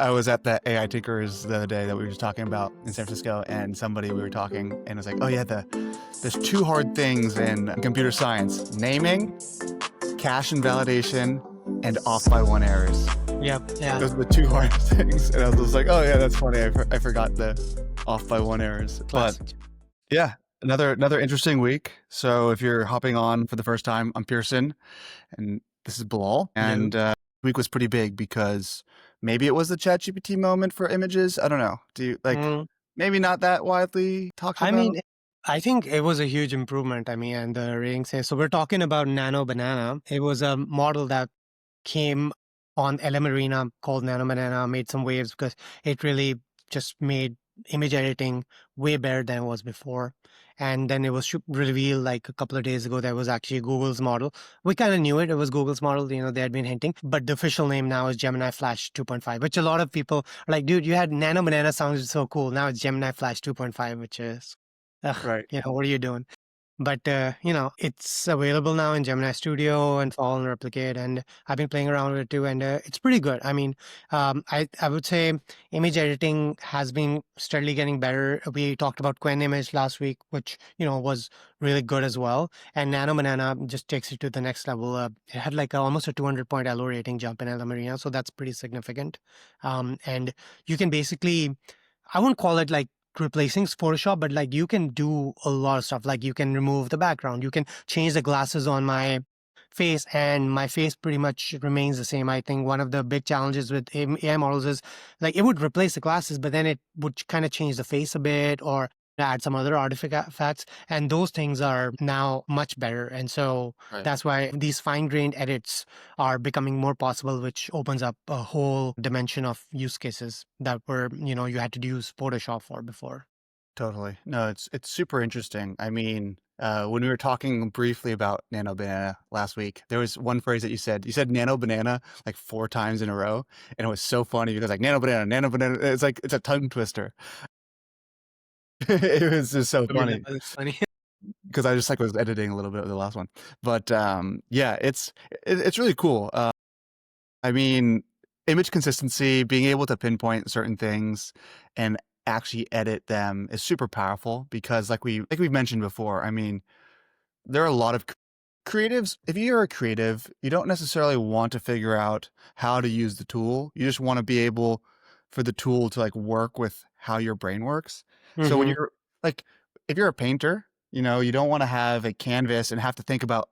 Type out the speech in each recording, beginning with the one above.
I was at that AI Tinkers the other day that we were just talking about in San Francisco, and we were talking, and it was like, oh yeah, there's two hard things in computer science: naming, cache invalidation, and off by one errors. Yep. Yeah. Those are the two hard things. And I was just like, oh yeah, that's funny. I forgot the off by one errors. Classic. But yeah, another interesting week. So if you're hopping on for the first time, I'm Pierson, and this is Bilal. And week was pretty big because maybe it was the ChatGPT moment for images. I don't know. Do you maybe not that widely talked I about? mean, I think it was a huge improvement. I mean, and the rating says so. We're talking about Nano Banana. It was a model that came on LM Arena called Nano Banana, made some waves because it really just made image editing way better than it was before. And then it was revealed like a couple of days ago that it was actually Google's model. We kind of knew it. It was Google's model. You know, they had been hinting. But the official name now is Gemini Flash 2.5, which a lot of people are like, dude, you had Nano Banana sounded so cool. Now it's Gemini Flash 2.5, which is, Right. you know, what are you doing? But, you know, it's available now in Gemini Studio and Fall and Replicate, and I've been playing around with it too, and it's pretty good. I mean, I would say image editing has been steadily getting better. We talked about Quen Image last week, which, you know, was really good as well. And Nano Banana just takes it to the next level. It had like almost a 200-point LO rating jump in LM Arena, so that's pretty significant. And you can basically, I wouldn't call it like replacing Photoshop, but like you can do a lot of stuff. Like you can remove the background, you can change the glasses on my face, and my face pretty much remains the same. I think one of the big challenges with AI models is like it would replace the glasses, but then it would kind of change the face a bit or add some other artifacts, and those things are now much better. And so that's why these fine-grained edits are becoming more possible, which opens up a whole dimension of use cases that were, you know, you had to use Photoshop for before. Totally. No, it's super interesting. I mean, when we were talking briefly about Nano Banana last week, there was one phrase that you said. You said Nano Banana like 4 times in a row, and it was so funny because like Nano Banana, Nano Banana. It's like it's a tongue twister. It was just so I mean, funny that's funny. because I just like was editing a little bit of the last one. But yeah, it's really cool. I mean, image consistency, being able to pinpoint certain things and actually edit them is super powerful because we've mentioned before, I mean, there are a lot of creatives. If you're a creative, you don't necessarily want to figure out how to use the tool. You just want to be able for the tool to like work with how your brain works. So when you're like, if you're a painter, you know, you don't want to have a canvas and have to think about,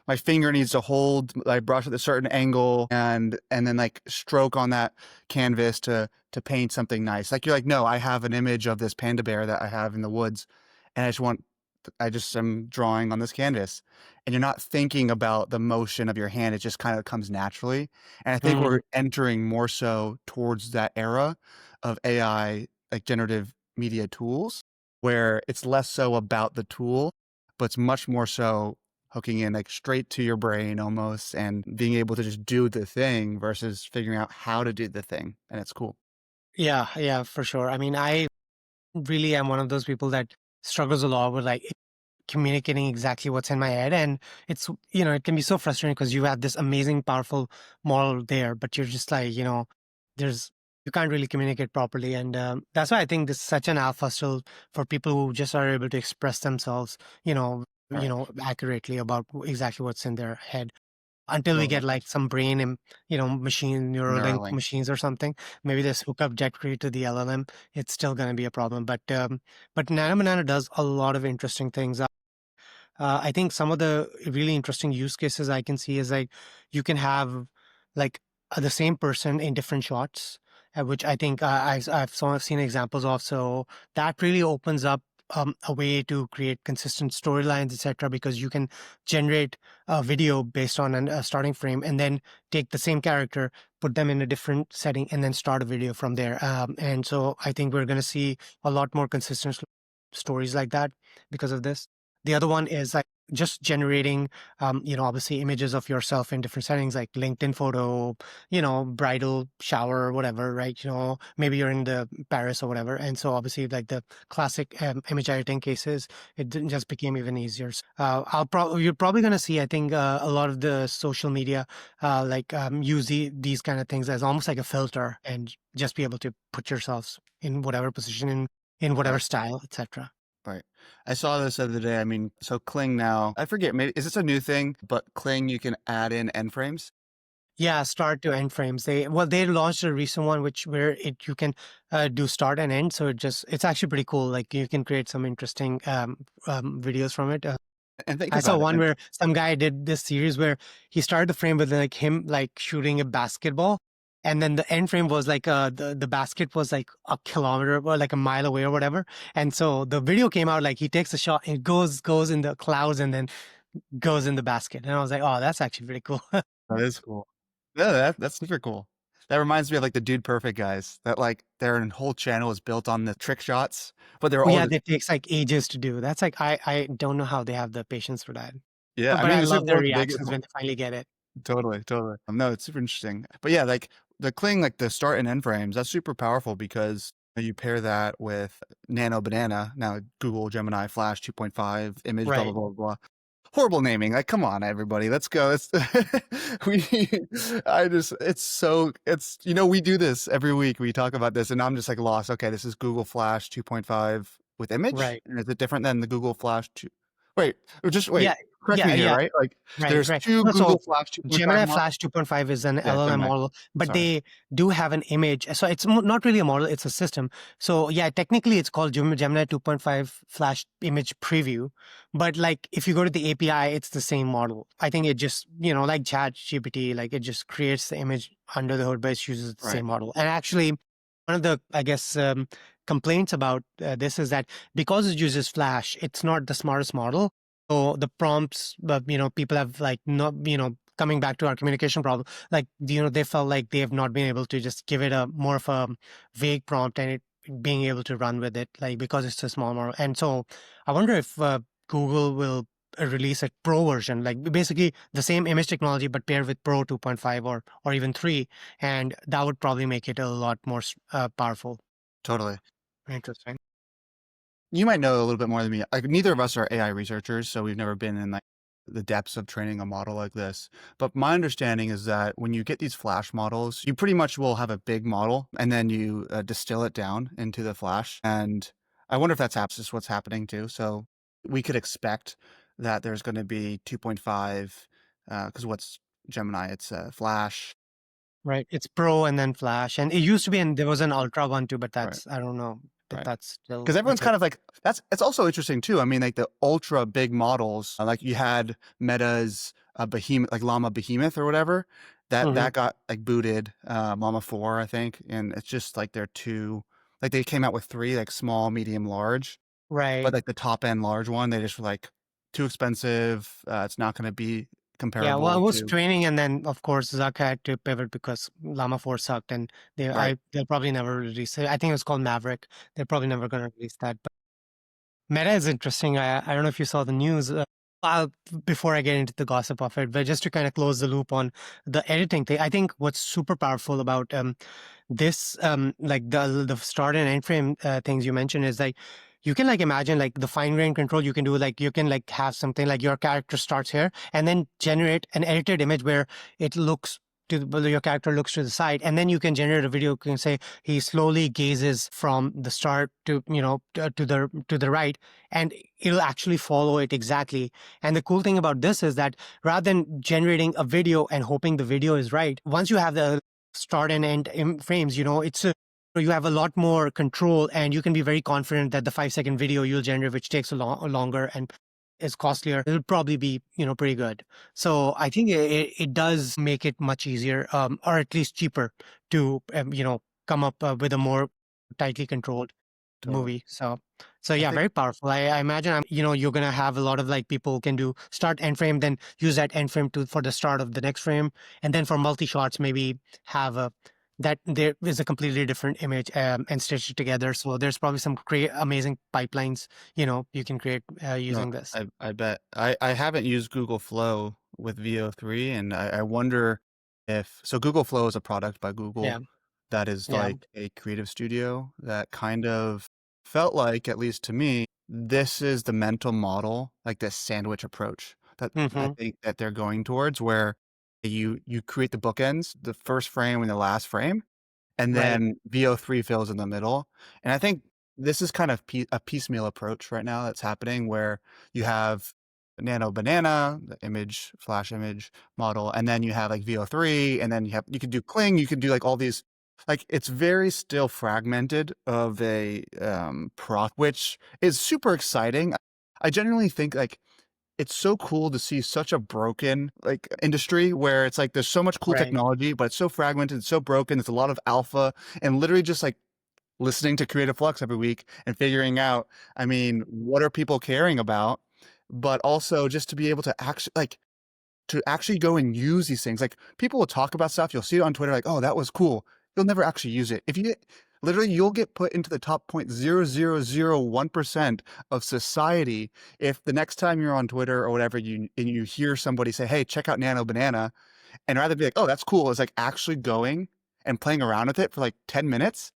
my finger needs to hold my brush at a certain angle and then like stroke on that canvas to paint something nice. Like you're like, no, I have an image of this panda bear that I have in the woods, and I just am drawing on this canvas, and you're not thinking about the motion of your hand. It just kind of comes naturally. And I think we're entering more so towards that era of AI, like generative media tools, where it's less so about the tool, but it's much more so hooking in like straight to your brain almost and being able to just do the thing versus figuring out how to do the thing. And it's cool. Yeah, for sure. I mean, I really am one of those people that struggles a lot with like communicating exactly what's in my head. And it's, you know, it can be so frustrating because you have this amazing, powerful model there, but you're just like, you know, you can't really communicate properly. And that's why I think this is such an alpha still for people who just are able to express themselves, accurately about exactly what's in their head. Until we get like some brain and, you know, machine Neuralink Neuralink. machines or something, maybe this hook up directly to the LLM, it's still going to be a problem. But Nano Banana does a lot of interesting things. I think some of the really interesting use cases I can see is like you can have like the same person in different shots, which I think I've seen examples of. So that really opens up a way to create consistent storylines, etc. Because you can generate a video based on a starting frame and then take the same character, put them in a different setting, and then start a video from there. And so I think we're going to see a lot more consistent stories like that because of this. The other one is like just generating, obviously images of yourself in different settings, like LinkedIn photo, bridal shower or whatever, right? Maybe you're in the Paris or whatever. And so obviously like the classic image editing cases, it didn't just became even easier. You're probably going to see, I think, a lot of the social media, use these kind of things as almost like a filter and just be able to put yourselves in whatever position, in whatever Right. style, etc. Right. I saw this the other day. I mean, so Kling now, I forget, maybe is this a new thing? But Kling, you can add in end frames. Yeah, start to end frames. They launched a recent one where you can do start and end. So it's actually pretty cool. Like you can create some interesting videos from it. And think I saw about it. one And, where some guy did this series where he started the frame with like him like shooting a basketball, and then the end frame was like the basket was like a kilometer or like a mile away or whatever. And so the video came out like he takes a shot and goes in the clouds and then goes in the basket. And I was like, oh, that's actually pretty cool. that is cool. Yeah, that's super cool. That reminds me of like the Dude Perfect guys that like their whole channel is built on the trick shots, but they're Oh all yeah, just, that takes like ages to do. That's like I don't know how they have the patience for that. yeah. I But mean, I it's like love their one of the biggest. reactions when they finally get it. Totally, totally. No, it's super interesting. But yeah, like the Kling, like the start and end frames, that's super powerful because you pair that with Nano Banana, now Google Gemini Flash 2.5 image, blah blah Right. blah blah. Horrible naming. Like, come on, everybody, let's go. We, it's we do this every week. We talk about this, and I'm just like lost. Okay, this is Google Flash 2.5 with image, Right. and is it different than the Google Flash 2? Wait, just wait. Yeah. Correct me Yeah. here, Yeah. right? Like, Right, there's right. two No, Google so Flash 2.5 Gemini models. Flash 2.5 is an Yeah, LLM Gemini. model, but Sorry. they do have an image. So it's not really a model, it's a system. So yeah, technically it's called Gemini 2.5 Flash Image Preview. But like if you go to the API, it's the same model. I think it just, like ChatGPT, like it just creates the image under the hood, but it uses the Right. same model. And actually, one of the, I guess, complaints about this is that because it uses Flash, it's not the smartest model. So the prompts, people have like not, coming back to our communication problem, like, they felt like they have not been able to just give it a more of a vague prompt and it being able to run with it, like because it's a small model. And so I wonder if Google will release a pro version, like basically the same image technology, but paired with Pro 2.5 or even 3. And that would probably make it a lot more powerful. Totally. Interesting. You might know a little bit more than me. Like neither of us are AI researchers, so we've never been in like the depths of training a model like this. But my understanding is that when you get these Flash models, you pretty much will have a big model, and then you distill it down into the Flash. And I wonder if that's just what's happening too. So we could expect that there's going to be 2.5, because what's Gemini? It's Flash. Right. It's Pro and then Flash. And it used to be, and there was an Ultra one too, but Right. I don't know if Right. that's still Because the everyone's case. kind of like it's also interesting too. I mean, like the ultra big models, like you had Meta's Behemoth, like Llama Behemoth or whatever, Hmm. that got like booted, Llama 4, I think, and it's just like they're two, like they came out with three, like small, medium, large, but Right. like the top end large one, they just were like too expensive. It's not going to be Yeah. Well, it comparable was to training, and then of course Zuck had to pivot because Llama 4 sucked, and right. they'll probably never release it. I think it was called Maverick. They're probably never going to release that. Meta is interesting. I don't know if you saw the news. Before I get into the gossip of it, but just to kind of close the loop on the editing thing, I think what's super powerful about this, like the start and end frame things you mentioned is like you can like imagine like the fine grained control you can do, like you can like have something like your character starts here and then generate an edited image where it looks your character looks to the side, and then you can generate a video. You can say he slowly gazes from the start to to the right, and it'll actually follow it exactly. And the cool thing about this is that rather than generating a video and hoping the video is right, once you have the start and end frames, you have a lot more control, and you can be very confident that the 5-second video you'll generate, which takes longer and is costlier, it'll probably be pretty good. So I think it does make it much easier, or at least cheaper to come up with a more tightly controlled Totally. movie. So I yeah, think very powerful. I imagine you're gonna have a lot of like people can do start end frame, then use that end frame to for the start of the next frame, and then for multi shots maybe have a that there is a completely different image and stitch it together. So there's probably some amazing pipelines, you can create No, using this. I bet. I haven't used Google Flow with VO3, and I wonder if so Google Flow is a product by Yeah. Google that is Yeah. like a creative studio that kind of felt like, at least to me, this is the mental model, like this sandwich approach that I Hmm. think that they're going towards, where you create the bookends, the first frame and the last frame, and Right. then VO3 fills in the middle. And I think this is kind of a piecemeal approach right now that's happening where you have Nano Banana, the image, flash image model, and then you have like VO3, and then you could do Kling, you could do like all these, like it's very still fragmented of a which is super exciting. I genuinely think like it's so cool to see such a broken like industry where it's like there's so much cool Right. technology, but it's so fragmented, it's so broken. It's a lot of alpha and literally just like listening to Creative Flux every week and figuring out, I mean, what are people caring about? But also just to be able to actually go and use these things. Like people will talk about stuff, you'll see it on Twitter, like, oh, that was cool. You'll never actually use it. If you get literally you'll get put into the top 0.0001% of society if the next time you're on Twitter or whatever you hear somebody say, hey, check out Nano Banana, and rather be like, oh, that's cool, is like actually going and playing around with it for like 10 minutes,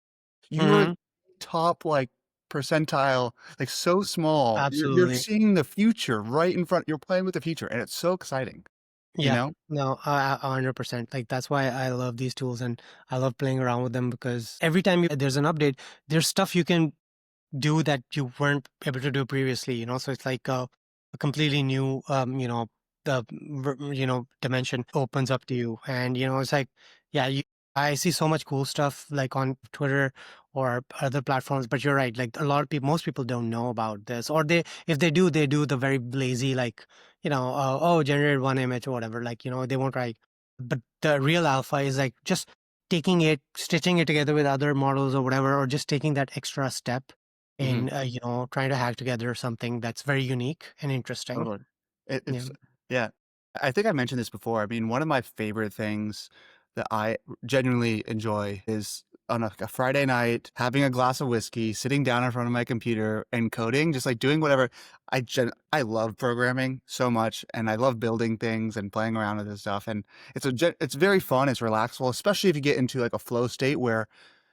you are Hmm. top like percentile, like so small. You're Absolutely. seeing the future right in front. You're playing with the future, and it's so exciting, you Yeah. know? No, 100%. Like that's why I love these tools and I love playing around with them because every time there's an update, there's stuff you can do that you weren't able to do previously, so it's like a completely new the dimension opens up to you. And it's like, yeah, I see so much cool stuff like on Twitter or other platforms, but you're right, like a lot of people, most people don't know about this, or if they do, they do the very lazy, like, oh, generate one image or whatever, like, they won't write. But the real alpha is like just taking it, stitching it together with other models or whatever, or just taking that extra step Mhm. in trying to hack together something that's very unique and interesting. Totally. Yeah. It's yeah. I think I mentioned this before. I mean, one of my favorite things that I genuinely enjoy is on a Friday night, having a glass of whiskey, sitting down in front of my computer and coding, just like doing whatever. I love programming so much, and I love building things and playing around with this stuff. And it's very fun. It's relaxful, especially if you get into like a flow state where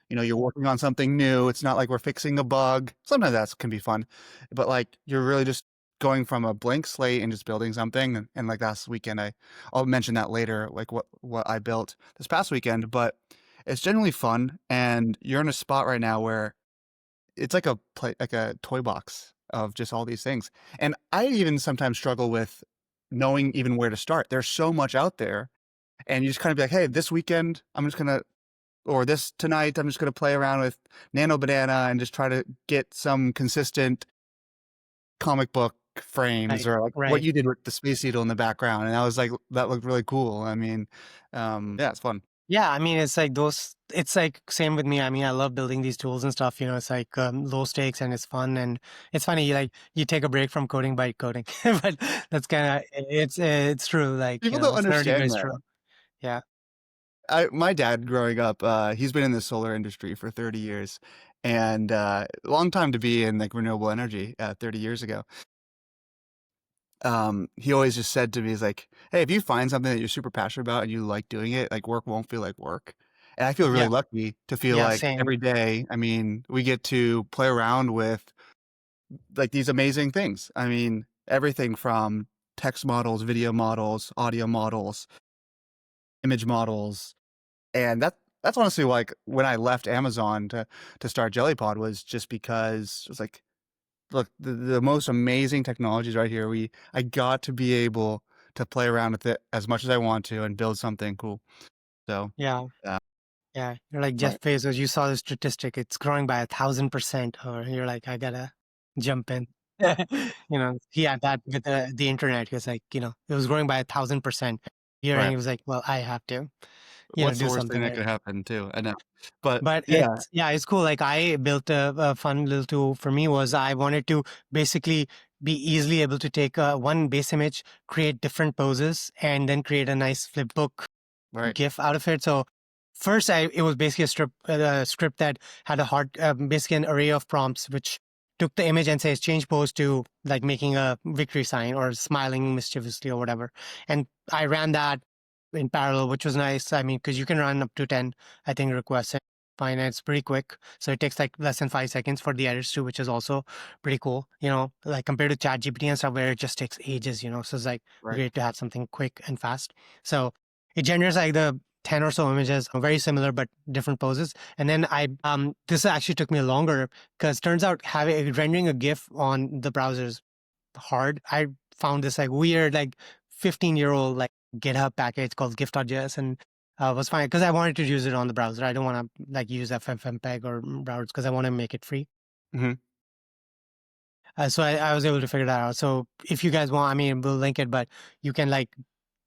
you're working on something new. It's not like we're fixing a bug. Sometimes that can be fun, but like you're really just going from a blank slate and just building something. And like last weekend, I'll mention that later, like what I built this past weekend. But it's generally fun, and you're in a spot right now where it's like like a toy box of just all these things. And I even sometimes struggle with knowing even where to start. There's so much out there, and you just kind of be like, hey, this weekend I'm just gonna or this tonight, I'm just going to play around with Nano Banana and just try to get some consistent comic book frames Right. or like what Right. you did with the Space Needle in the background. And I was like, that looked really cool. I mean, yeah, it's fun. Yeah, I mean, it's like same with me. I mean, I love building these tools and stuff, it's like low stakes and it's fun. And it's funny, like you take a break from coding by coding, but that's kind of, it's true. Like, People don't it's nerdy, but understand it's that. true. Yeah. My dad growing up, he's been in the solar industry for 30 years, and long time to be in like renewable energy, 30 years ago. He always just said to me, he's like, hey, if you find something that you're super passionate about and you like doing it, like work won't feel like work. And I feel really Yeah. lucky to feel Yeah. like Same. every day, I mean, we get to play around with like these amazing things. I mean, everything from text models, video models, audio models, image models. And that's honestly like when I left Amazon to start JellyPod, was just because it was like, look, the most amazing technologies right here. I got to be able to play around with it as much as I want to and build something cool. So, Yeah. uh, Yeah. You're like Jeff right, Bezos. You saw the statistic. It's growing by 1,000%. Or you're like, I gotta jump in. He had that with the internet. He was like, it was growing by 1,000%. Here, and right. he was like, well, I have to, What's the do worst thing something that there. could happen too? I know, but But yeah, it's cool. Like I built a fun little tool for me was I wanted to basically be easily able to take one base image, create different poses, and then create a nice flipbook right. GIF out of it. So first it was basically a script that had basically an array of prompts which took the image and says change pose to like making a victory sign or smiling mischievously or whatever. And I ran that in parallel, which was nice. I mean, because you can run up to 10, I think, requests. And fine, and it's pretty quick. So it takes like less than 5 seconds for the edits too, which is also pretty cool, like compared to ChatGPT and stuff where it just takes ages. So it's like Right. great to have something quick and fast. So it generates like the 10 or so images, very similar but different poses. And then this actually took me longer because turns out rendering a GIF on the browser is hard. I found this like weird, like 15-year-old like GitHub package called gif.js and was fine because I wanted to use it on the browser. I don't want to like use FFmpeg or browsers because I want to make it free. Hmm. So I was able to figure that out. So if you guys want, I mean, we'll link it, but you can like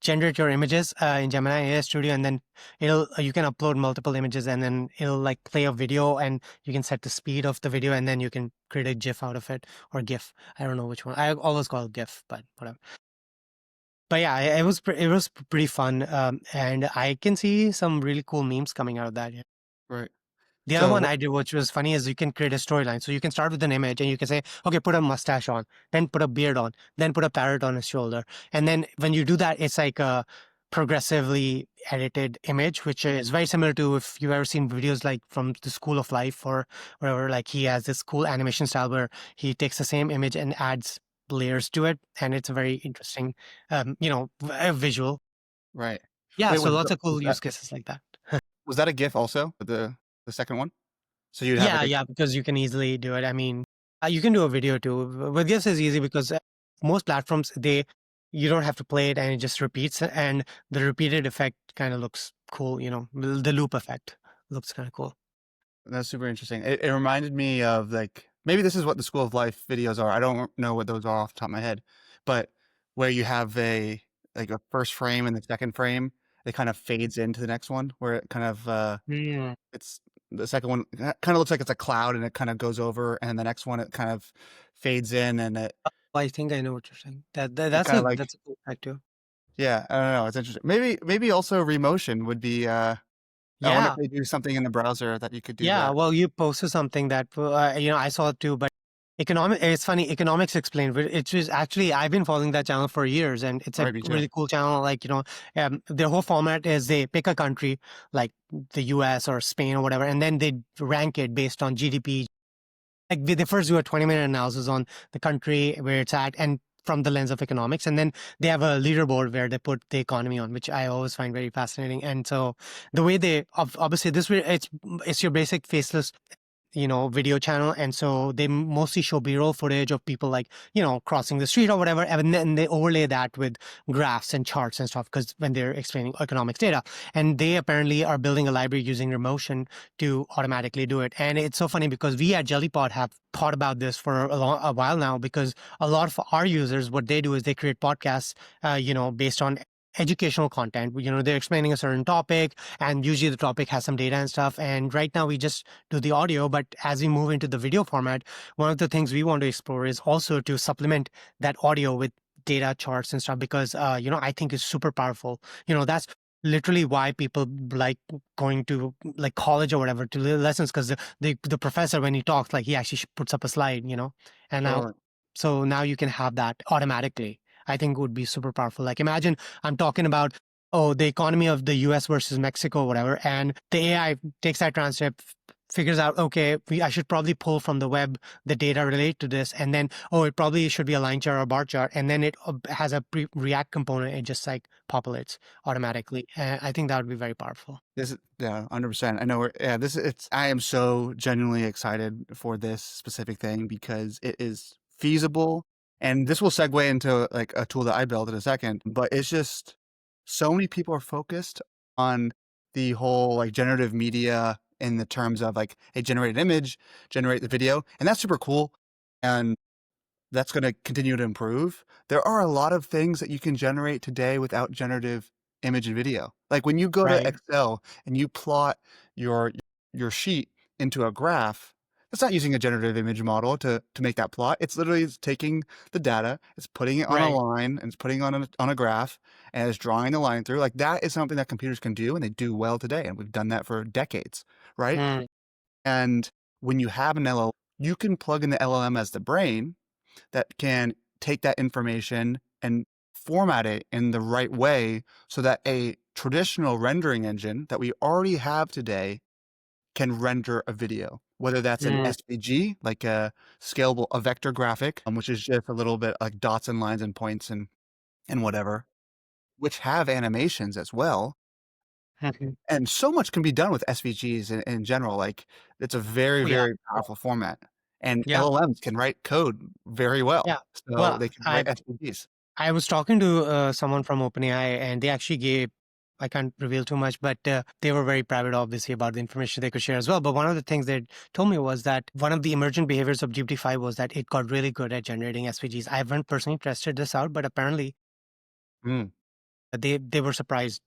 generate your images in Gemini AI Studio, and then you can upload multiple images, and then it'll like play a video, and you can set the speed of the video, and then you can create a GIF out of it or GIF. I don't know which one. I always call it GIF, but whatever. But yeah, it was pretty fun, and I can see some really cool memes coming out of that. Yeah. Right. The other So one I did, which was funny, is you can create a storyline. So you can start with an image and you can say, okay, put a mustache on, then put a beard on, then put a parrot on his shoulder. And then when you do that, it's like a progressively edited image, which is very similar to if you've ever seen videos like from the School of Life or whatever, like he has this cool animation style where he takes the same image and adds layers to it. And it's a very interesting, visual. right. Yeah. Wait, So was lots of was cool that use cases like that. was that a GIF also? The second one? So you'd have Yeah, like a yeah, because you can easily do it. I mean, you can do a video too. With this is easy because most platforms you don't have to play it and it just repeats, and the repeated effect kind of looks cool. The loop effect looks kind of cool. That's super interesting. It reminded me of like maybe this is what the School of Life videos are. I don't know what those are off the top of my head, but where you have a first frame and the second frame, it kind of fades into the next one where it kind of Mm. it's the second one kind of looks like it's a cloud and it kind of goes over, and the next one it kind of fades in and I think I know what you're saying. it That's kind a of like that's a cool effect too. yeah, I don't know, it's interesting. Maybe also remotion would be I wonder if Yeah, they do something in the browser that you could do yeah. that. Well, you posted something that I saw it too, but it's funny. Economics Explained. But it's just actually I've been following that channel for years, and it's a Right, me too. really cool channel. Like their whole format is they pick a country like the U.S. or Spain or whatever, and then they rank it based on GDP. Like they first do a 20-minute analysis on the country where it's at, and from the lens of economics, and then they have a leaderboard where they put the economy on, which I always find very fascinating. And so the way they obviously this way it's your basic faceless video channel. And so they mostly show B-roll footage of people like, crossing the street or whatever. And then they overlay that with graphs and charts and stuff because when they're explaining economics data. And they apparently are building a library using Remotion to automatically do it. And it's so funny because we at Jellypod have thought about this for a while now because a lot of our users, what they do is they create podcasts, based on educational content. They're explaining a certain topic and usually the topic has some data and stuff. And right now we just do the audio, but as we move into the video format, one of the things we want to explore is also to supplement that audio with data charts and stuff because I think it's super powerful. That's literally why people like going to like college or whatever to lessons because the professor when he talks like he actually puts up a slide. And now Sure. so now you can have that automatically. I think would be super powerful. Like imagine I'm talking about the economy of the US versus Mexico or whatever, and the AI takes that transcript, figures out, okay, I should probably pull from the web the data related to this, and then, it probably should be a line chart or bar chart, and then it has a React component, it just like populates automatically. And I think that would be very powerful. This is yeah, 100%. I know yeah, I am so genuinely excited for this specific thing because it is feasible, and this will segue into like a tool that I built in a second, but it's just so many people are focused on the whole like generative media in the terms of like a generated image, generate the video, and that's super cool. And that's going to continue to improve. There are a lot of things that you can generate today without generative image and video. Like when you go to Right. Excel and you plot your your sheet into a graph, it's not using a generative image model to make that plot. It's literally taking the data, it's putting it on a Right. line, and it's putting it on a graph, and it's drawing the line through. Like, that is something that computers can do, and they do well today, and we've done that for decades, right? Mm, And when you have an LLM, you can plug in the LLM as the brain that can take that information and format it in the right way so that a traditional rendering engine that we already have today can render a video, whether that's an mm, SVG, like a vector graphic, which is just a little bit like dots and lines and points and whatever, which have animations as well. mhm. And so much can be done with SVGs in general. Like, it's a very, Oh, yeah. very powerful format. And Yeah. LLMs can write code very Yeah. well. So Well, they can I write SVGs. I was talking to someone from OpenAI, and they actually gave. I can't reveal too much, but they were very private, obviously, about the information they could share as well. But one of the things they told me was that one of the emergent behaviors of GPT-5 was that it got really good at generating SVGs. I haven't personally tested this out, but apparently Mm, they were surprised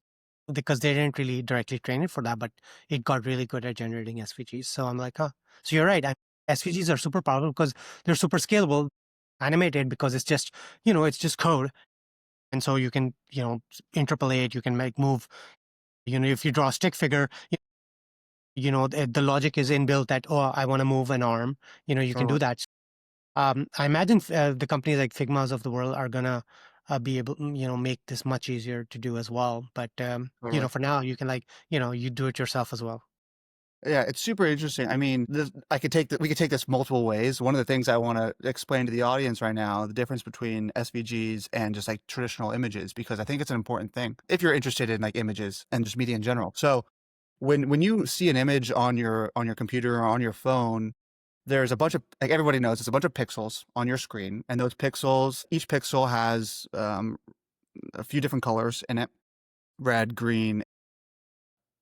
because they didn't really directly train it for that, but it got really good at generating SVGs. So I'm like, huh. So you're right. SVGs are super powerful because they're super scalable, animated because it's just, it's just code. And so you can, interpolate, you can make move, if you draw a stick figure, the logic is inbuilt that, oh, I want to move an arm, you can do totally. that. I imagine the companies like Figmas of the world are gonna be able, make this much easier to do as well. But Totally. for now, you can you do it yourself as well. Yeah, it's super interesting. I mean, we could take this multiple ways. One of the things I want to explain to the audience right now, the difference between SVGs and just like traditional images, because I think it's an important thing if you're interested in like images and just media in general. So when you see an image on your computer or on your phone, there's a bunch of, like, everybody knows, it's a bunch of pixels on your screen, and those pixels, each pixel has a few different colors in it: red, green,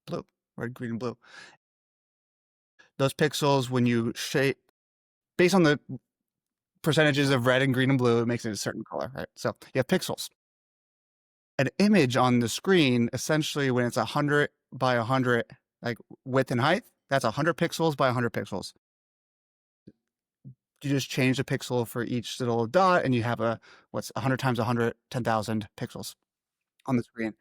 blue, red, green, and blue. Those pixels, when you shape based on the percentages of red and green and blue, it makes it a certain color, right? So you have pixels. An image on the screen, essentially, when it's 100 by 100, like width and height, that's 100 pixels by 100 pixels. You just change the pixel for each little dot, and you have what's 100 times 100, 10,000 pixels on the screen.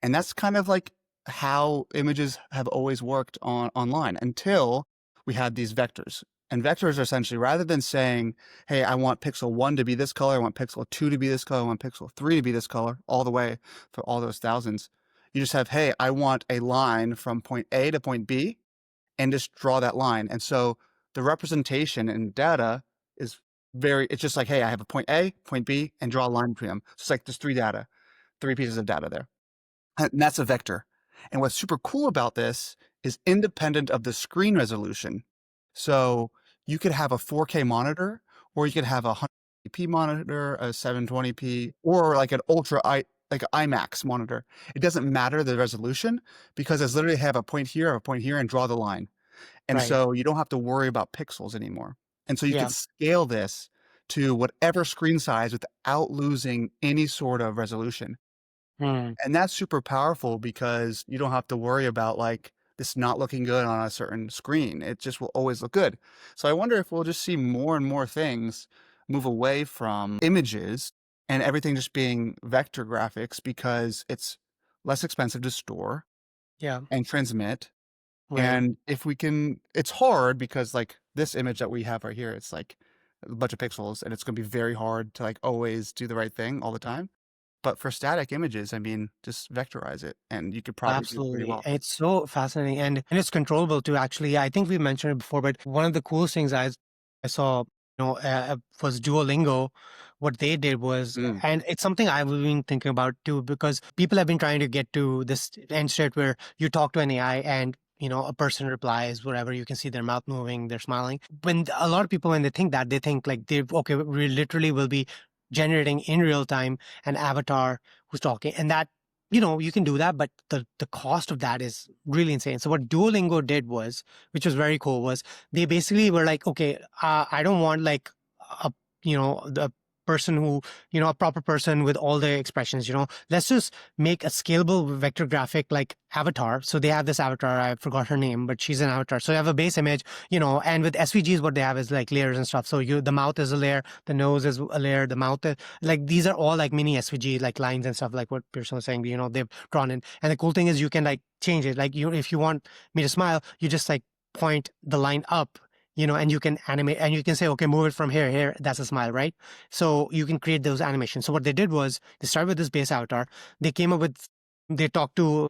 And that's kind of like how images have always worked online until we had these vectors. And vectors are essentially, rather than saying, hey, I want pixel 1 to be this color, I want pixel 2 to be this color, I want pixel 3 to be this color, all the way for all those thousands. You just have, hey, I want a line from point A to point B, and just draw that line. And so the representation in data is it's just like, hey, I have a point A, point B, and draw a line between them. It's like there's three pieces of data there. And that's a vector. And what's super cool about this is independent of the screen resolution. So you could have a 4K monitor, or you could have a 100p monitor, a 720p, or like an like an IMAX monitor. It doesn't matter the resolution, because it's literally have a point here, a point here, and draw the line. And Right. so you don't have to worry about pixels anymore. And so you Yeah. could scale this to whatever screen size without losing any sort of resolution. Mm, And that's super powerful because you don't have to worry about like this not looking good on a certain screen. It just will always look good. So I wonder if we'll just see more and more things move away from images and everything just being vector graphics, because it's less expensive to store yeah. and transmit. Right. And if we can, it's hard because like this image that we have right here, it's like a bunch of pixels, and it's going to be very hard to like always do the right thing all the time. But for static images, I mean, just vectorize it and you could probably do pretty Absolutely. well. It's so fascinating, and it's controllable too, actually. I think we mentioned it before, but one of the coolest things I saw, was Duolingo. What they did was, Mm, and it's something I've been thinking about too, because people have been trying to get to this end state where you talk to an AI and a person replies, whatever, you can see their mouth moving, they're smiling. When a lot of people, when they think that, they think like okay, we literally will be generating in real time an avatar who's talking, and that you can do that, but the cost of that is really insane. So what Duolingo did was, which was very cool, was they basically were like, okay, I don't want like a the person who, a proper person with all the expressions, let's just make a scalable vector graphic like avatar. So they have this avatar, I forgot her name, but she's an avatar. So you have a base image, and with SVGs, what they have is like layers and stuff. So the mouth is a layer, the nose is a layer, the mouth is like, these are all like mini SVG, like lines and stuff, like what Pierson was saying, they've drawn in. And the cool thing is you can like change it. Like if you want me to smile, you just like point the line up, and you can animate and you can say, okay, move it from here, that's a smile, right? So you can create those animations. So what they did was they started with this base avatar. They talked to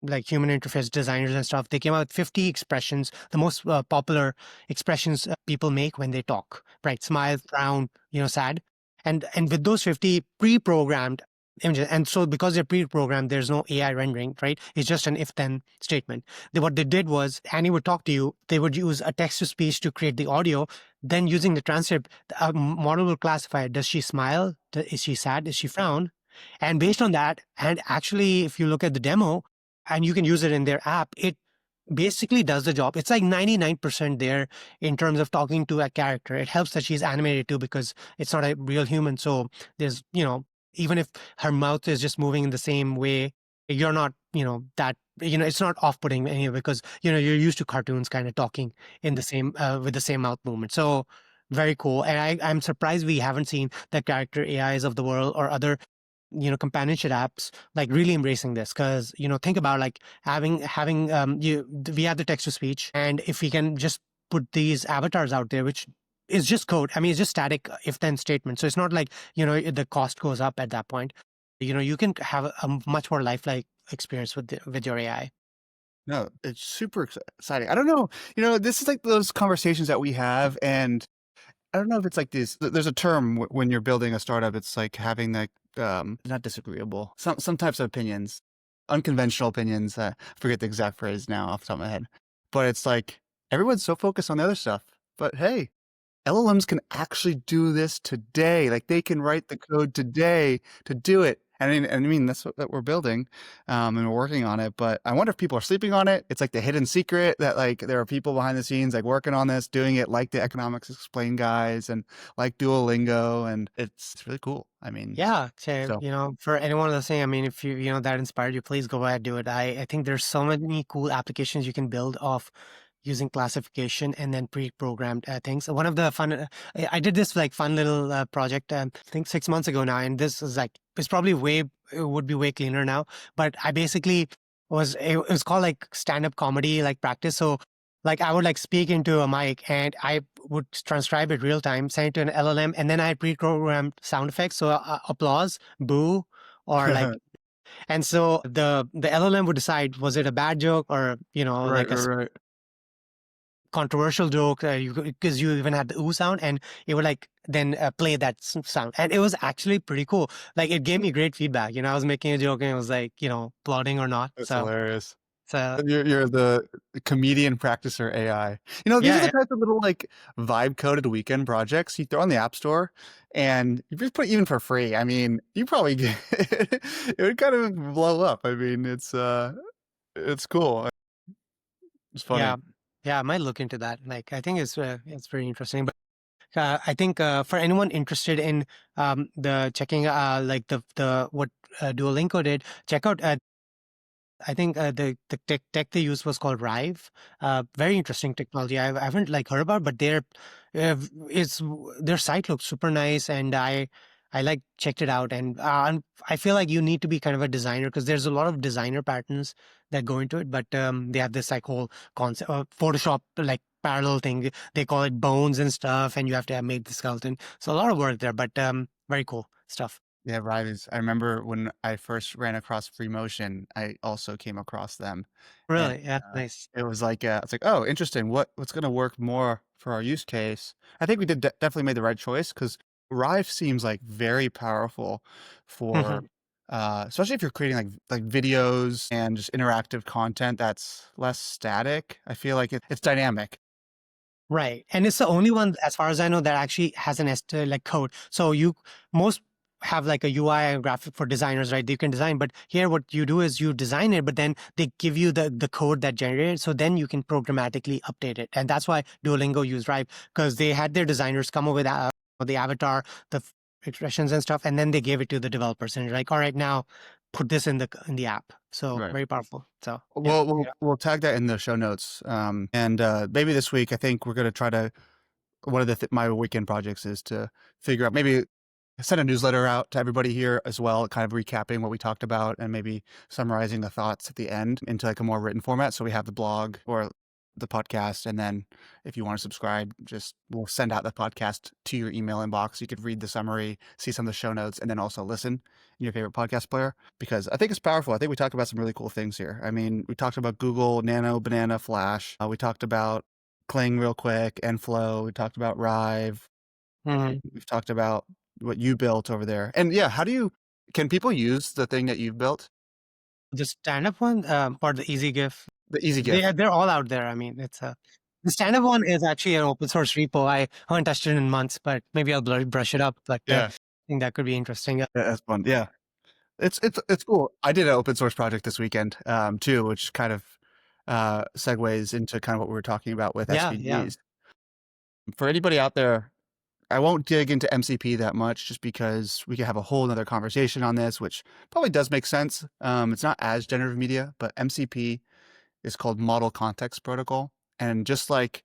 like human interface designers and stuff. They came out with 50 expressions, the most popular expressions people make when they talk, right? Smile, frown, sad. And with those 50 pre-programmed images, and so because they're pre-programmed, there's no AI rendering, right? It's just an if-then statement. What they did was Annie would talk to you. They would use a text-to-speech to create the audio. Then using the transcript, a model will classify, does she smile? Is she sad? Is she frown? And based on that, and actually, if you look at the demo, and you can use it in their app, it basically does the job. It's like 99% there in terms of talking to a character. It helps that she's animated too because it's not a real human. So there's, even if her mouth is just moving in the same way, you're not, that, it's not off-putting anyway because, you're used to cartoons kind of talking in the same, with the same mouth movement. So very cool. And I'm surprised we haven't seen the character AIs of the world or other companionship apps like really embracing this because think about like having we have the text to speech, and if we can just put these avatars out there, which is just code. I mean, it's just static if then statement, so it's not like the cost goes up at that point. You can have a much more lifelike experience with your AI. No, it's super exciting. I don't know, this is like those conversations that we have, and I don't know if it's like this. There's a term when you're building a startup. It's like having like not disagreeable. Some types of opinions, unconventional opinions. I forget the exact phrase now off the top of my head, but it's like everyone's so focused on the other stuff. But hey, LLMs can actually do this today. Like they can write the code today to do it. I mean that's what that we're building, and we're working on it. But I wonder if people are sleeping on it. It's like the hidden secret that like there are people behind the scenes like working on this, doing it, like the Economics Explained guys and like Duolingo, and it's really cool. I mean, Yeah, so, so for anyone listening, I mean, if that inspired you, please go ahead, do it. I think there's so many cool applications you can build off using classification and then pre-programmed things. One of the fun, I did this like fun little project, I think 6 months ago now, and this is like, it would be way cleaner now. But I basically it was called like stand-up comedy, like practice. So like I would like speak into a mic and I would transcribe it real time, send it to an LLM, and then I pre-programmed sound effects. So applause, boo, or like, right, and so the LLM would decide, was it a bad joke or, right, like a right. controversial joke, because you even had the ooh sound, and it would like then play that sound, and it was actually pretty cool. Like it gave me great feedback. I was making a joke and it was like, applauding or not. That's So hilarious. so You're the comedian practicer AI. These are yeah, the types of little like vibe coded weekend projects you throw on the App Store, and you just put it even for free. I mean, you probably get it would kind of blow up. I mean, it's cool. It's yeah, funny. yeah. I might look into that. Like I think it's pretty interesting. But I think for anyone interested in the checking like the what Duolingo did, check out I think the tech they used was called Rive. Very interesting technology. I haven't like heard about, but it's their site looks super nice, and I like checked it out, and I feel like you need to be kind of a designer because there's a lot of designer patterns that go into it. But they have this like whole concept, Photoshop like parallel thing. They call it bones and stuff, and you have to make the skeleton. So a lot of work there, but very cool stuff. Yeah, Rives. I remember when I first ran across Free Motion, I also came across them, and Really, yeah, nice. it was like it's like, oh, interesting. What's going to work more for our use case? I think we definitely made the right choice because Rive seems like very powerful for, especially if you're creating like videos and just interactive content that's less static. I feel like it's dynamic. Right. And it's the only one, as far as I know, that actually has an like code. So most have like a UI and graphic for designers, right? You can design, but here what you do is you design it, but then they give you the code that generated. So then you can programmatically update it. And that's why Duolingo used Rive, because they had their designers come up with the avatar, the expressions and stuff, and then they gave it to the developers, and you're like, all right, now put this in the app. So Right. very powerful. So yeah. We'll tag that in the show notes. And maybe this week, I think we're going to try to, one of my weekend projects is to figure out, maybe send a newsletter out to everybody here as well, kind of recapping what we talked about and maybe summarizing the thoughts at the end into like a more written format. So we have the blog or the podcast. And then if you want to subscribe, just we'll send out the podcast to your email inbox. You could read the summary, see some of the show notes, and then also listen in your favorite podcast player, because I think it's powerful. I think we talked about some really cool things here. I mean, we talked about Google, Nano, Banana, Flash. We talked about Cling real quick, Enflow. We talked about Rive. Mhm. We've talked about what you built over there. And yeah, can people use the thing that you've built? The stand-up one, or the easy GIF, The Easy GIF. they're all out there. I mean, it's a the stand-up one is actually an open source repo. I haven't touched it in months, but maybe I'll brush it up. But I Yeah. think that could be interesting. That's fun. Yeah. It's cool. I did an open source project this weekend, too, which kind of segues into kind of what we were talking about with Yeah, yeah. SVGs. For anybody out there, I won't dig into MCP that much just because we could have a whole nother conversation on this, which probably does make sense. It's not as generative media, but MCP is called Model Context Protocol. And just like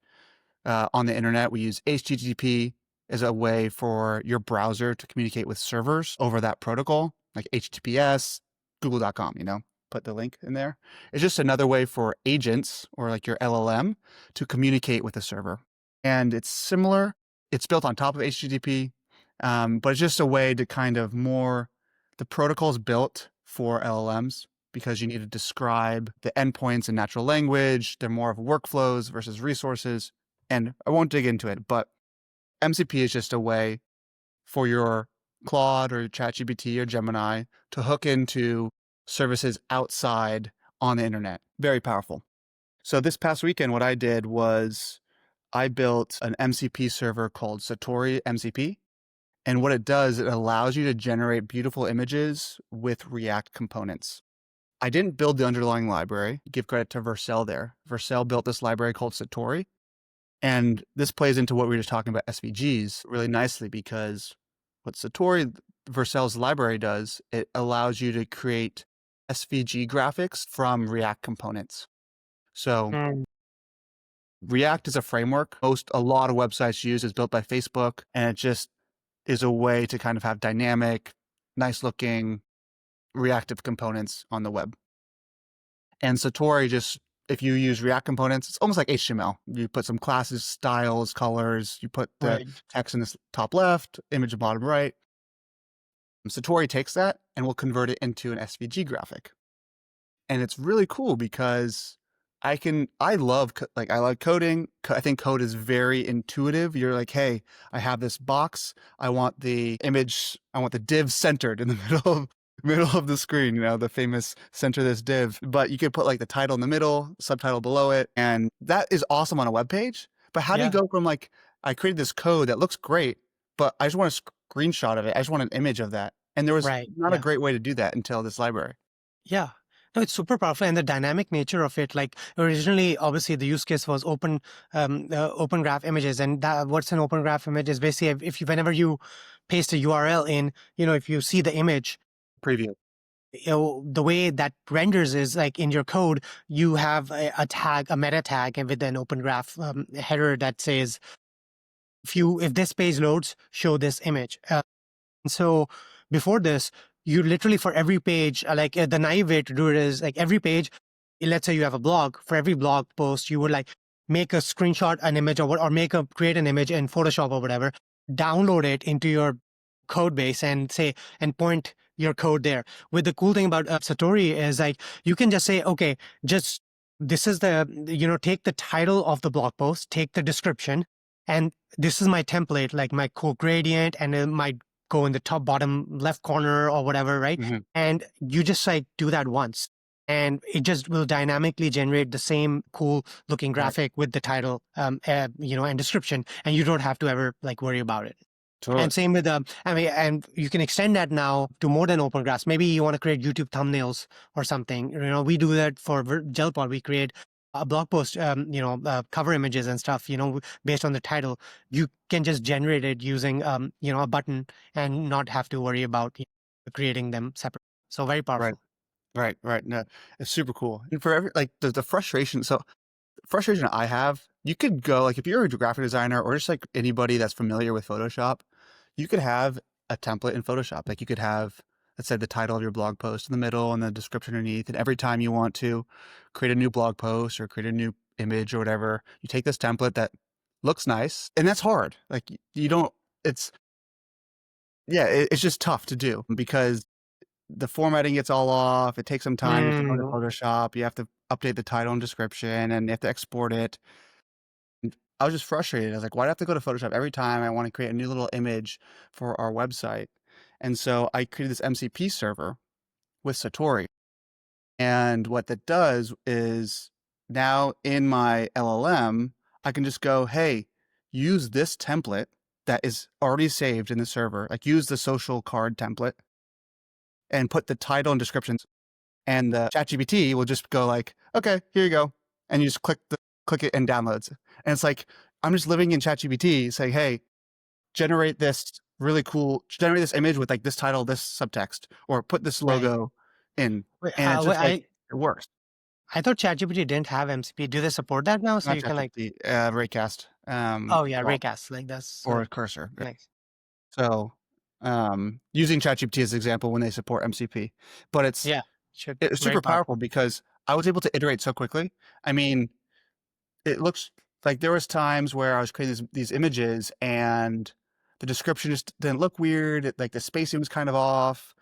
on the internet, we use HTTP as a way for your browser to communicate with servers over that protocol, like HTTPS, google.com, put the link in there. It's just another way for agents or like your LLM to communicate with a server. And it's similar. It's built on top of HTTP, but it's just a way to the protocol is built for LLMs because you need to describe the endpoints in natural language. They're more of workflows versus resources. And I won't dig into it, but MCP is just a way for your Claude or ChatGPT or Gemini to hook into services outside on the internet. Very powerful. So this past weekend, what I did was I built an MCP server called Satori MCP. And what it does, it allows you to generate beautiful images with React components. I didn't build the underlying library. Give credit to Vercel there. Vercel built this library called Satori. And this plays into what we were just talking about SVGs really nicely, because what Satori Vercel's library does, it allows you to create SVG graphics from React components. So Mm. React is a framework a lot of websites use. It's built by Facebook, and it just is a way to kind of have dynamic, nice looking reactive components on the web. And Satori if you use React components, it's almost like HTML. You put some classes, styles, colors, you put the Right. text in the top left, image in bottom right. Satori takes that and will convert it into an SVG graphic. And it's really cool because I love coding. I think code is very intuitive. You're like, hey, I have this box. I want the div centered in the middle of the screen, the famous center this div. But you could put like the title in the middle, subtitle below it. And that is awesome on a web page. But how do you Yeah. go from like, I created this code that looks great, but I just want a screenshot of it. I just want an image of that. And there was Right. not a Yeah. great way to do that until this library. Yeah. No, it's super powerful, and the dynamic nature of it. Like originally, obviously, the use case was open graph images, and what's an open graph image is basically whenever you paste a URL in, if you see the image, Preview. the way that renders is like in your code, you have a tag, a meta tag, and with an open graph header that says, if this page loads, show this image. So before this, you literally for every page, the naive way to do it is like every page, let's say you have a blog, for every blog post, you would like make a screenshot, an image, or create an image in Photoshop or whatever, download it into your code base and point your code there. With the cool thing about Satori is like, you can just say, okay, this is take the title of the blog post, take the description, and this is my template, like my gradient, and it might go in the top bottom left corner or whatever, right? Mm-hmm. And you just like do that once, and it just will dynamically generate the same cool looking graphic with the title, and description, and you don't have to ever like worry about it. Totally. And same with and you can extend that now to more than open graphs. Maybe you want to create YouTube thumbnails or something. We do that for GelPod. We create a blog post, cover images and stuff, based on the title, you can just generate it using, a button and not have to worry about creating them separate. So very Right. powerful. Right. No, it's super cool. And for every like the frustration. So frustration I have, you could go like if you're a graphic designer or just like anybody that's familiar with Photoshop, you could have a template in Photoshop. Like you could have, let's say, the title of your blog post in the middle and the description underneath. And every time you want to create a new blog post or create a new image or whatever, you take this template that looks nice, and that's hard. Like you don't. It's yeah, it's just tough to do because the formatting gets all off. It takes some time. You have to go to Mm, Photoshop. You have to update the title and description, and you have to export it. And I was just frustrated. I was like, why do I have to go to Photoshop every time I want to create a new little image for our website? And so I created this MCP server with Satori. And what that does is now in my LLM, I can just go, hey, use this template that is already saved in the server. Like use the social card template and put the title and descriptions. And the ChatGPT will just go like, okay, here you go. And you just click it and downloads. And it's like, I'm just living in ChatGPT saying, hey, generate this image with like this title, this subtext, or put this right. logo in. Wait, And it's wait, just like, it works. I thought ChatGPT didn't have MCP. Do they support that now? So Not you can like, ChatGPT, Raycast, oh yeah, well, Raycast. Like that's or Cursor. nice. So, using ChatGPT as an example when they support MCP, but Yeah, should it's very super powerful powerful. because I was able to iterate so quickly. I mean, it looks like there was times where I was creating these images and the description just didn't look weird. Like the spacing was kind of off.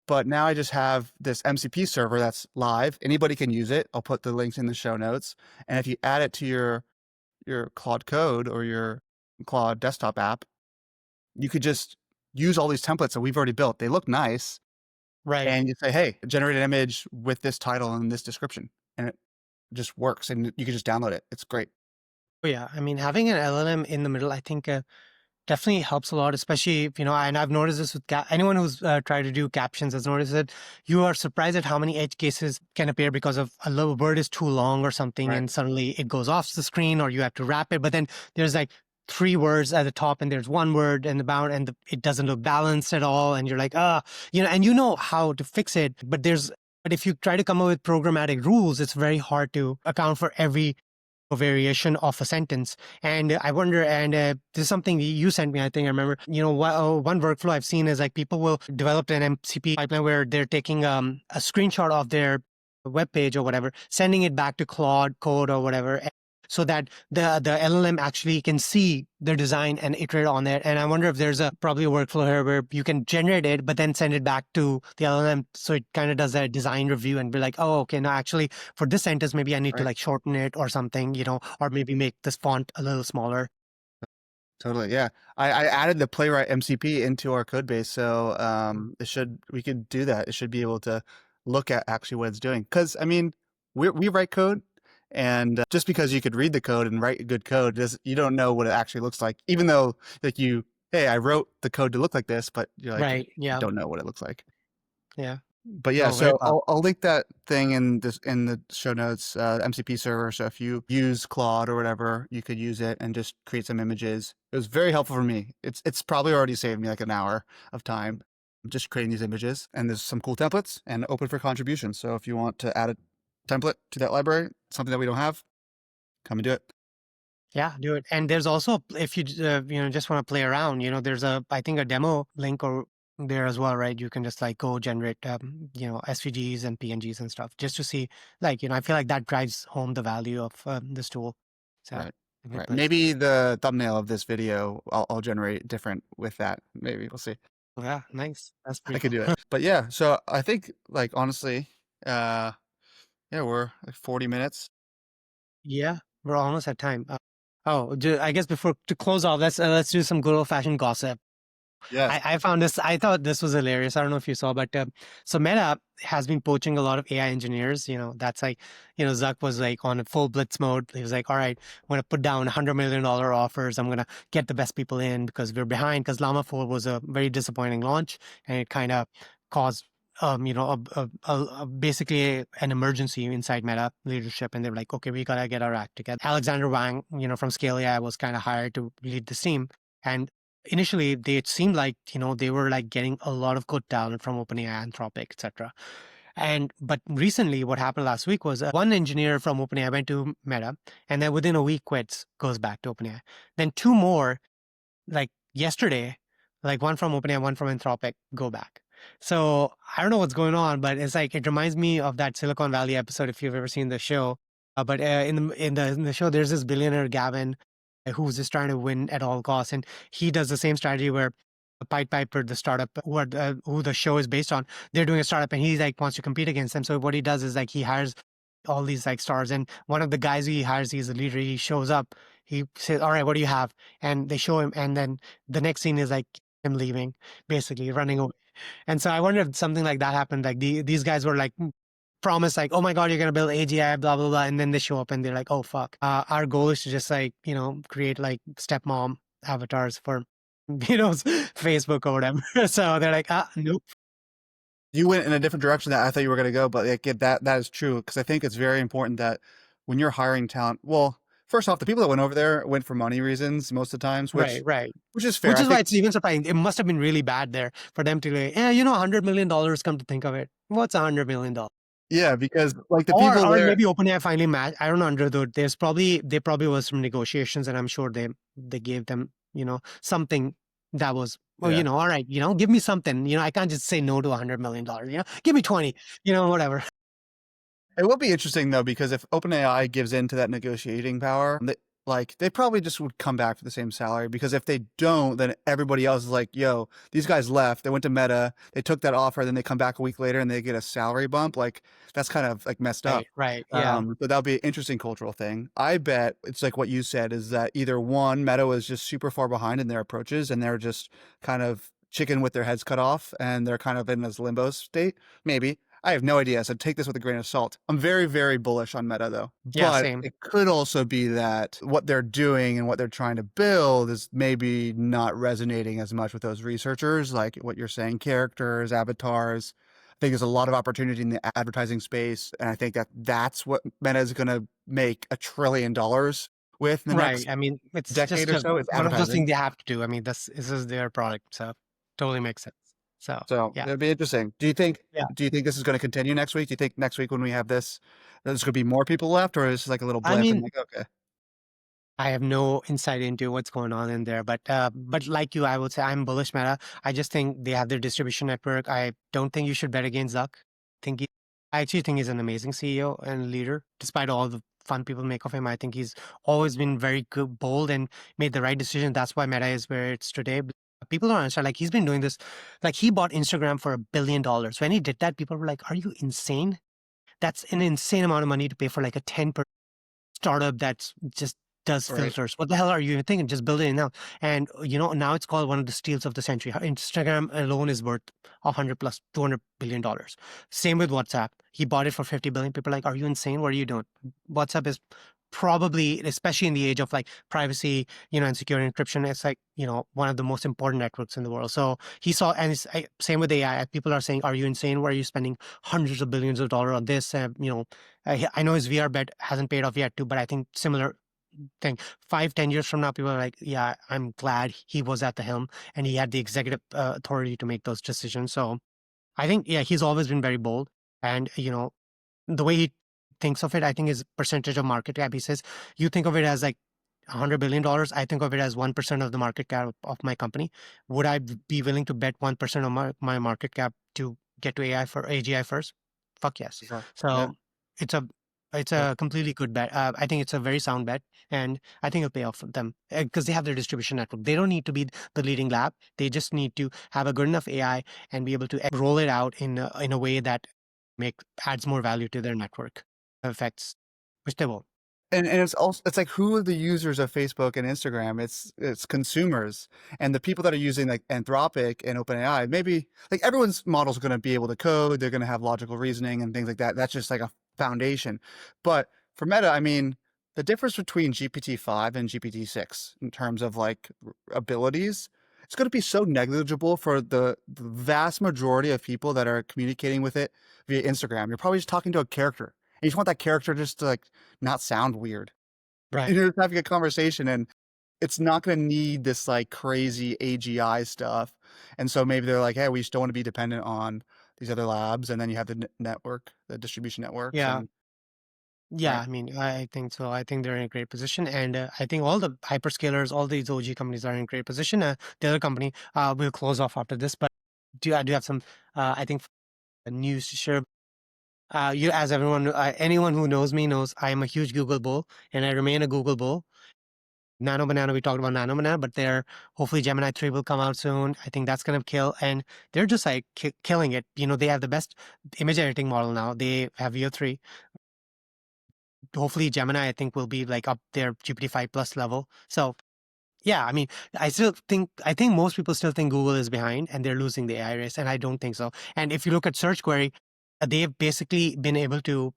But now I just have this MCP server that's live. Anybody can use it. I'll put the links in the show notes. And if you add it to your Claude Code or your Claude desktop app, you could just use all these templates that we've already built. They look nice. Right. And you say, hey, generate an image with this title and this description. And it just works. And you can just download it. It's great. Oh, yeah. I mean, having an LLM in the middle, I think definitely helps a lot, especially if, and I've noticed this with anyone who's tried to do captions has noticed it. You are surprised at how many edge cases can appear because of a little word is too long or something, Right. and suddenly it goes off the screen, or you have to wrap it. But then there's like three words at the top, and there's one word in the bound, and it doesn't look balanced at all. And you're like, and you know how to fix it, but if you try to come up with programmatic rules, it's very hard to account for every a variation of a sentence. And I wonder, and this is something you sent me, I think I remember, one workflow I've seen is like people will develop an MCP pipeline where they're taking a screenshot of their web page or whatever, sending it back to Claude Code or whatever, so that the LLM actually can see the design and iterate on it. And I wonder if there's probably a workflow here where you can generate it, but then send it back to the LLM. So it kind of does a design review and be like, oh, okay, no, actually for this sentence, maybe I need to Right. like shorten it or something, or maybe make this font a little smaller. Totally. Yeah. I added the Playwright MCP into our code base. So we could do that. It should be able to look at actually what it's doing. Cause I mean, we write code, and just because you could read the code and write good code, you don't know what it actually looks like. Even though like hey, I wrote the code to look like this, but you're like, Right. you Yeah. don't know what it looks like. Yeah. But yeah, No, very so powerful. I'll link that thing in the show notes, MCP server. So if you use Claude or whatever, you could use it and just create some images. It was very helpful for me. It's probably already saved me like an hour of time just creating these images. And there's some cool templates and open for contributions. So if you want to add a template to that library, something that we don't have, come and do it. Yeah, do it. And there's also, if you just want to play around, there's I think a demo link or there as well, right? You can just like go generate SVGs and PNGs and stuff just to see, like, I feel like that drives home the value of this tool. So Right. a good Right. place. Maybe the thumbnail of this video, I'll generate different with that. Maybe we'll see. Yeah, nice. That's I pretty could cool. do it. But yeah, so I think like honestly, uh yeah, we're like 40 minutes. Yeah, we're almost at time. I guess before to close off, let's do some good old fashioned gossip. Yes. I found this. I thought this was hilarious. I don't know if you saw, but so Meta has been poaching a lot of AI engineers. That's like, Zuck was like on a full blitz mode. He was like, "All right, I'm going to put down $100 million offers. I'm going to get the best people in because we're behind." Because Llama 4 was a very disappointing launch, and it kind of caused basically an emergency inside Meta leadership, and they were like, okay, we gotta get our act together. Alexander Wang, from Scale AI, was kind of hired to lead this team, and initially it seemed like they were like getting a lot of good talent from OpenAI, Anthropic, etc. But recently, what happened last week was one engineer from OpenAI went to Meta, and then within a week quits, goes back to OpenAI. Then two more, like yesterday, like one from OpenAI, one from Anthropic, go back. So I don't know what's going on, but it's like it reminds me of that Silicon Valley episode if you've ever seen the show. But in the show, there's this billionaire Gavin who's just trying to win at all costs, and he does the same strategy where Pied Piper, the startup who the show is based on, they're doing a startup, and he like wants to compete against them. So what he does is like he hires all these like stars, and one of the guys he hires, he's a leader. He shows up. He says, "All right, what do you have?" And they show him, and then the next scene is like him leaving, basically running away. And so I wonder if something like that happened. Like these guys were like promised, like, "Oh my God, you're gonna build AGI, blah blah blah," and then they show up and they're like, "Oh fuck, our goal is to just like create like stepmom avatars for Facebook or whatever." So they're like, "Ah, nope." You went in a different direction that I thought you were going to go, but like, that is true because I think it's very important that when you're hiring talent, well, first off, the people that went over there went for money reasons most of the times, Right, right. which is fair. Which I is why think, it's even surprising. It must have been really bad there for them to like, $100 million. Come to think of it, what's $100 million? yeah, because like the Or people or there, maybe OpenAI finally matched. I don't know. Under the there probably was some negotiations, and I'm sure they gave them something that was, well, yeah. all right, give me something. I can't just say no to $100 million. Give me 20. Whatever. It will be interesting though, because if OpenAI gives in to that negotiating power, they probably just would come back for the same salary. Because if they don't, then everybody else is like, "Yo, these guys left. They went to Meta. They took that offer. Then they come back a week later and they get a salary bump. Like that's kind of like messed up." Right, right, yeah, But that'll be an interesting cultural thing. I bet it's like what you said is that either one, Meta was just super far behind in their approaches, and they're just kind of chicken with their heads cut off, and they're kind of in this limbo state. Maybe. I have no idea, so take this with a grain of salt. I'm very, very bullish on Meta, though. yeah. But Same. it could also be that what they're doing and what they're trying to build is maybe not resonating as much with those researchers, like what you're saying, characters, avatars. I think there's a lot of opportunity in the advertising space, and I think that that's what Meta is going to make $1 trillion with in the Right. next I mean, it's decade just or so is one of those advertising. things they have to do. I mean, this is their product, so totally makes sense. So So yeah, it'll be interesting. yeah. Do you think this is going to continue next week? Do you think next week when we have this, there's going to be more people left, or is this like a little I blip and mean, like okay, I have no insight into what's going on in there, but like you, I would say I'm bullish Meta. I just think they have their distribution network. I don't think you should bet against Zuck. Think I actually think he's an amazing CEO and leader, despite all the fun people make of him. I think he's always been very good, bold, and made the right decision. That's why Meta is where it's today. People don't understand. Like he's been doing this. Like he bought Instagram for $1 billion. When he did that, people were like, "Are you insane? That's an insane amount of money to pay for like a 10% startup that's just does right? filters. What the hell are you even thinking? Just build it now." And now it's called one of the steals of the century. Instagram alone is worth 100 plus $200 billion. Same with WhatsApp. He bought it for 50 billion. People are like, "Are you insane? What are you doing?" WhatsApp is probably, especially in the age of like privacy, and secure encryption, it's like, one of the most important networks in the world. So he saw, and same with AI. People are saying, "Are you insane? Why are you spending hundreds of billions of dollars on this?" I know his VR bet hasn't paid off yet too, but I think similar thing. 5, 10 years from now, people are like, "Yeah, I'm glad he was at the helm and he had the executive authority to make those decisions." So I think, yeah, he's always been very bold. And, the way he thinks of it, I think his percentage of market cap, he says, you think of it as like $100 billion. I think of it as 1% of the market cap of my company. Would I be willing to bet 1% of my market cap to get to AGI first? Fuck yes. Sure. Yeah. So it's a it's Yep. a completely good bet. I think it's a very sound bet, and I think it'll pay off for them because they have their distribution network. They don't need to be the leading lab. They just need to have a good enough AI and be able to roll it out in a way that adds more value to their network effects, which they will. And it's also it's like who are the users of Facebook and Instagram? It's consumers and the people that are using like Anthropic and OpenAI. Maybe like everyone's model is going to be able to code. They're going to have logical reasoning and things like that. That's just like a foundation. But for Meta, I mean, the difference between GPT-5 and GPT-6 in terms of like abilities it's going to be so negligible for the vast majority of people that are communicating with it via Instagram. You're probably just talking to a character. And you just want that character just to like not sound weird. Right. You're just having a conversation, and it's not going to need this like crazy AGI stuff. And so maybe they're like, hey, we just don't want to be dependent on these other labs. And then you have the network, the distribution networks, Yeah. and Yeah, right. I mean, I think so. I think they're in a great position, and I think all the hyperscalers, all these OG companies are in great position. The other company, will close off after this, but I do have some, I think, news to share. You, as everyone, anyone who knows me knows, I am a huge Google bull, and I remain a Google bull. Nano Banana, we talked about Nano Banana, but they're hopefully Gemini 3 will come out soon. I think that's gonna kill, and they're just like killing it. You know, they have the best image editing model now. They have Veo 3. Hopefully Gemini, I think, will be like up there GPT-5 plus level. So yeah, I mean, I think most people still think Google is behind and they're losing the AI race, and I don't think so. And if you look at search query, they've basically been able to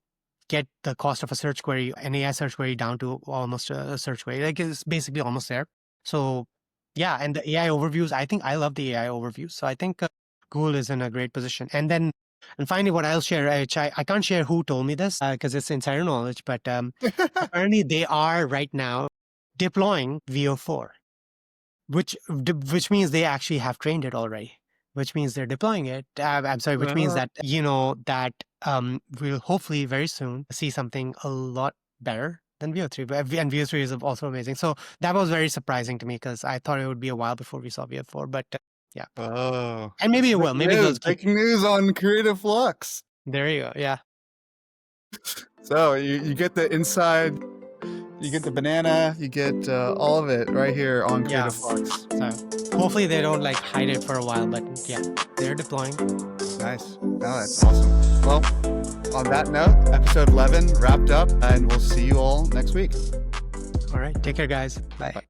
get the cost of a search query, an AI search query, down to almost a search query. Like it's basically almost there. So yeah, and the AI overviews, I think I love the AI overviews. So I think Google is in a great position. And then, and finally, what I'll share, which I can't share who told me this because it's insider knowledge, but apparently they are right now deploying VO4, which means they actually have trained it already, which means they're deploying it. I'm sorry, which means that, you know, that we'll hopefully very soon see something a lot better than VO3. And VO3 is also amazing. So that was very surprising to me because I thought it would be a while before we saw VO4, but yeah. Oh, And maybe it's it will. Maybe they'll keep. breaking news on Creative Flux. There you go. Yeah. So you get the inside, you get the banana, you get all of it right here on Yeah. Creative Flux. So hopefully they don't like hide it for a while, but yeah, they're deploying. Nice. No, that's awesome. Well, on that note, episode 11 wrapped up, and we'll see you all next week. All right. Take care, guys. Bye. Bye.